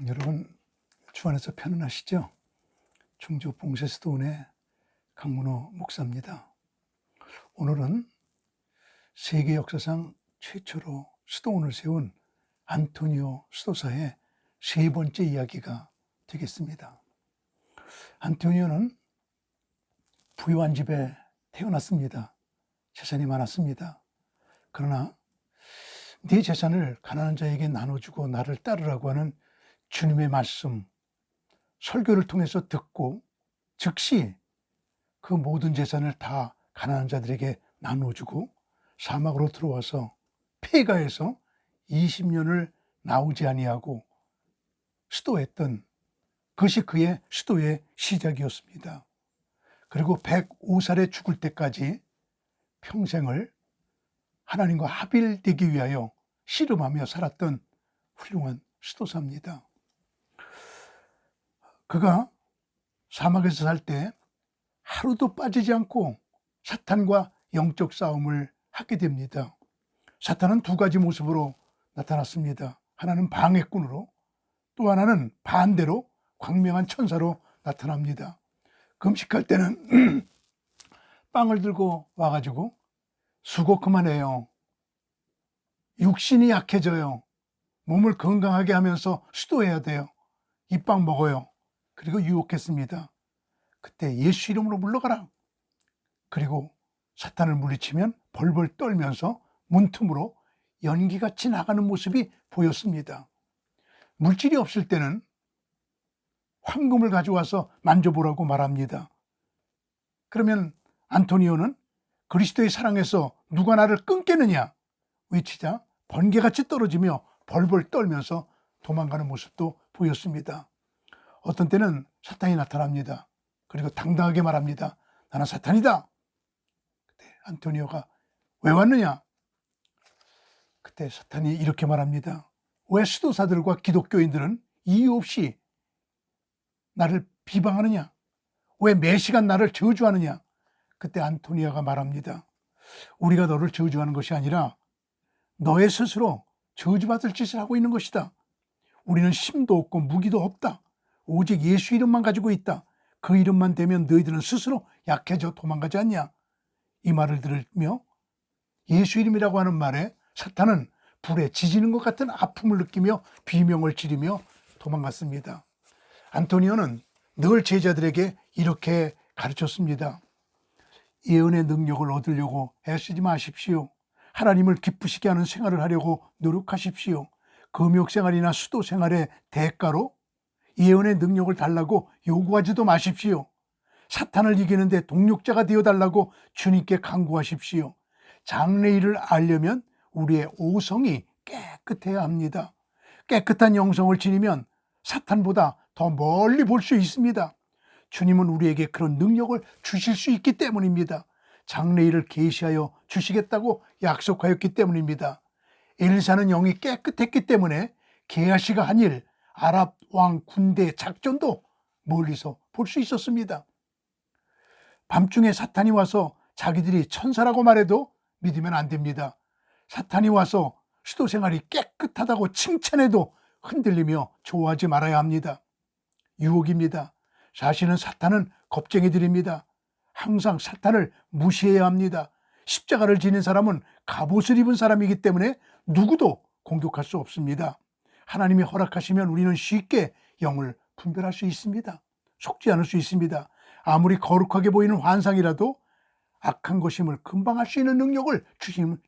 여러분 주 안에서 편안하시죠? 충주 봉쇄수도원의 강문호 목사입니다. 오늘은 세계 역사상 최초로 수도원을 세운 안토니오 수도사의 세 번째 이야기가 되겠습니다. 안토니오는 부유한 집에 태어났습니다. 재산이 많았습니다. 그러나 네 재산을 가난한 자에게 나눠주고 나를 따르라고 하는 주님의 말씀, 설교를 통해서 듣고 즉시 그 모든 재산을 다 가난한 자들에게 나눠주고 사막으로 들어와서 폐가에서 20년을 나오지 아니하고 수도했던 그것이 그의 수도의 시작이었습니다. 그리고 105살에 죽을 때까지 평생을 하나님과 합일되기 위하여 씨름하며 살았던 훌륭한 수도사입니다. 그가 사막에서 살 때 하루도 빠지지 않고 사탄과 영적 싸움을 하게 됩니다. 사탄은 두 가지 모습으로 나타났습니다. 하나는 방해꾼으로, 또 하나는 반대로 광명한 천사로 나타납니다. 금식할 때는 빵을 들고 와가지고 수고 그만해요. 육신이 약해져요. 몸을 건강하게 하면서 수도해야 돼요. 이 빵 먹어요. 그리고 유혹했습니다. 그때 예수 이름으로 물러가라. 그리고 사탄을 물리치면 벌벌 떨면서 문틈으로 연기같이 나가는 모습이 보였습니다. 물질이 없을 때는 황금을 가져와서 만져보라고 말합니다. 그러면 안토니오는 그리스도의 사랑에서 누가 나를 끊겠느냐 외치자 번개같이 떨어지며 벌벌 떨면서 도망가는 모습도 보였습니다. 어떤 때는 사탄이 나타납니다. 그리고 당당하게 말합니다. 나는 사탄이다. 그때 안토니오가 왜 왔느냐? 그때 사탄이 이렇게 말합니다. 왜 수도사들과 기독교인들은 이유 없이 나를 비방하느냐? 왜 매시간 나를 저주하느냐? 그때 안토니오가 말합니다. 우리가 너를 저주하는 것이 아니라 너의 스스로 저주받을 짓을 하고 있는 것이다. 우리는 힘도 없고 무기도 없다. 오직 예수 이름만 가지고 있다. 그 이름만 대면 너희들은 스스로 약해져 도망가지 않냐? 이 말을 들으며 예수 이름이라고 하는 말에 사탄은 불에 지지는 것 같은 아픔을 느끼며 비명을 지르며 도망갔습니다. 안토니오는 늘 제자들에게 이렇게 가르쳤습니다. 예언의 능력을 얻으려고 애쓰지 마십시오. 하나님을 기쁘시게 하는 생활을 하려고 노력하십시오. 금욕 생활이나 수도 생활의 대가로 예언의 능력을 달라고 요구하지도 마십시오. 사탄을 이기는데 동력자가 되어달라고 주님께 간구하십시오. 장래일을 알려면 우리의 오성이 깨끗해야 합니다. 깨끗한 영성을 지니면 사탄보다 더 멀리 볼 수 있습니다. 주님은 우리에게 그런 능력을 주실 수 있기 때문입니다. 장래일을 계시하여 주시겠다고 약속하였기 때문입니다. 엘리사는 영이 깨끗했기 때문에 게하시가 한 일, 아랍 왕 군대 작전도 멀리서 볼 수 있었습니다. 밤중에 사탄이 와서 자기들이 천사라고 말해도 믿으면 안 됩니다. 사탄이 와서 수도 생활이 깨끗하다고 칭찬해도 흔들리며 좋아하지 말아야 합니다. 유혹입니다. 사실은 사탄은 겁쟁이들입니다. 항상 사탄을 무시해야 합니다. 십자가를 지닌 사람은 갑옷을 입은 사람이기 때문에 누구도 공격할 수 없습니다. 하나님이 허락하시면 우리는 쉽게 영을 분별할 수 있습니다. 속지 않을 수 있습니다. 아무리 거룩하게 보이는 환상이라도 악한 것임을 금방 알 수 있는 능력을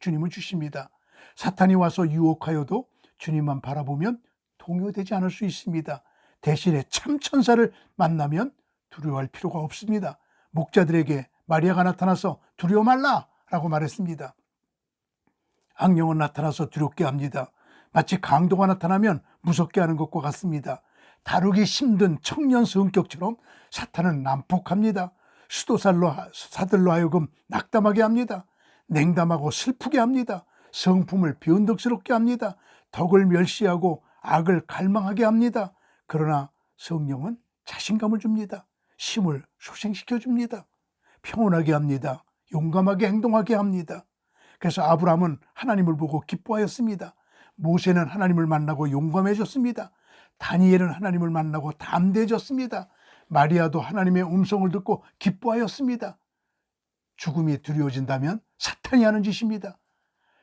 주님은 주십니다. 사탄이 와서 유혹하여도 주님만 바라보면 동요되지 않을 수 있습니다. 대신에 참 천사를 만나면 두려워할 필요가 없습니다. 목자들에게 마리아가 나타나서 두려워 말라 라고 말했습니다. 악령은 나타나서 두렵게 합니다. 마치 강도가 나타나면 무섭게 하는 것과 같습니다. 다루기 힘든 청년 성격처럼 사탄은 난폭합니다. 수도사들로 하여금 낙담하게 합니다. 냉담하고 슬프게 합니다. 성품을 변덕스럽게 합니다. 덕을 멸시하고 악을 갈망하게 합니다. 그러나 성령은 자신감을 줍니다. 힘을 소생시켜 줍니다. 평온하게 합니다. 용감하게 행동하게 합니다. 그래서 아브라함은 하나님을 보고 기뻐하였습니다. 모세는 하나님을 만나고 용감해졌습니다. 다니엘은 하나님을 만나고 담대해졌습니다. 마리아도 하나님의 음성을 듣고 기뻐하였습니다. 죽음이 두려워진다면 사탄이 하는 짓입니다.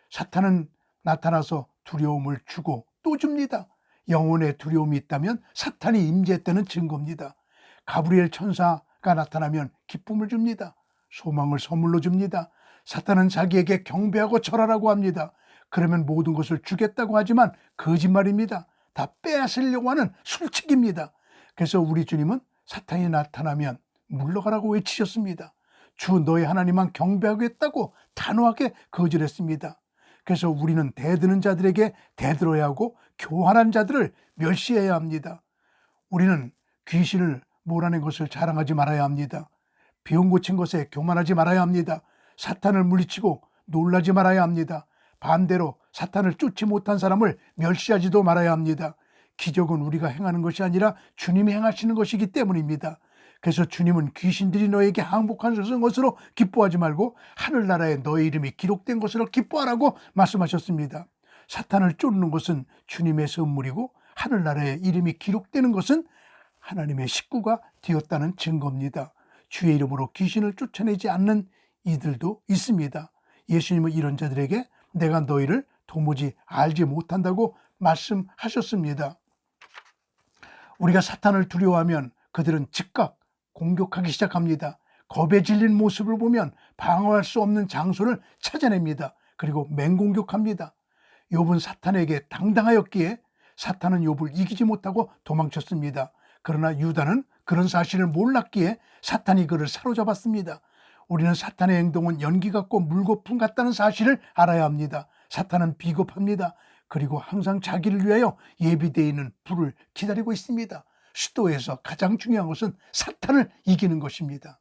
사탄은 나타나서 두려움을 주고 또 줍니다. 영혼의 두려움이 있다면 사탄이 임재했다는 증거입니다. 가브리엘 천사가 나타나면 기쁨을 줍니다. 소망을 선물로 줍니다. 사탄은 자기에게 경배하고 절하라고 합니다. 그러면 모든 것을 주겠다고 하지만 거짓말입니다. 다 빼앗으려고 하는 술책입니다. 그래서 우리 주님은 사탄이 나타나면 물러가라고 외치셨습니다. 주 너의 하나님만 경배하겠다고 단호하게 거절했습니다. 그래서 우리는 대드는 자들에게 대들어야 하고 교활한 자들을 멸시해야 합니다. 우리는 귀신을 몰아낸 것을 자랑하지 말아야 합니다. 병 고친 것에 교만하지 말아야 합니다. 사탄을 물리치고 놀라지 말아야 합니다. 반대로 사탄을 쫓지 못한 사람을 멸시하지도 말아야 합니다. 기적은 우리가 행하는 것이 아니라 주님이 행하시는 것이기 때문입니다. 그래서 주님은 귀신들이 너에게 항복한 것으로 기뻐하지 말고 하늘나라에 너의 이름이 기록된 것으로 기뻐하라고 말씀하셨습니다. 사탄을 쫓는 것은 주님의 선물이고 하늘나라에 이름이 기록되는 것은 하나님의 식구가 되었다는 증거입니다. 주의 이름으로 귀신을 쫓아내지 않는 이들도 있습니다. 예수님은 이런 자들에게 내가 너희를 도무지 알지 못한다고 말씀하셨습니다. 우리가 사탄을 두려워하면 그들은 즉각 공격하기 시작합니다. 겁에 질린 모습을 보면 방어할 수 없는 장소를 찾아냅니다. 그리고 맹공격합니다. 욥은 사탄에게 당당하였기에 사탄은 욥을 이기지 못하고 도망쳤습니다. 그러나 유다는 그런 사실을 몰랐기에 사탄이 그를 사로잡았습니다. 우리는 사탄의 행동은 연기 같고 물거품 같다는 사실을 알아야 합니다. 사탄은 비겁합니다. 그리고 항상 자기를 위하여 예비되어 있는 불을 기다리고 있습니다. 수도에서 가장 중요한 것은 사탄을 이기는 것입니다.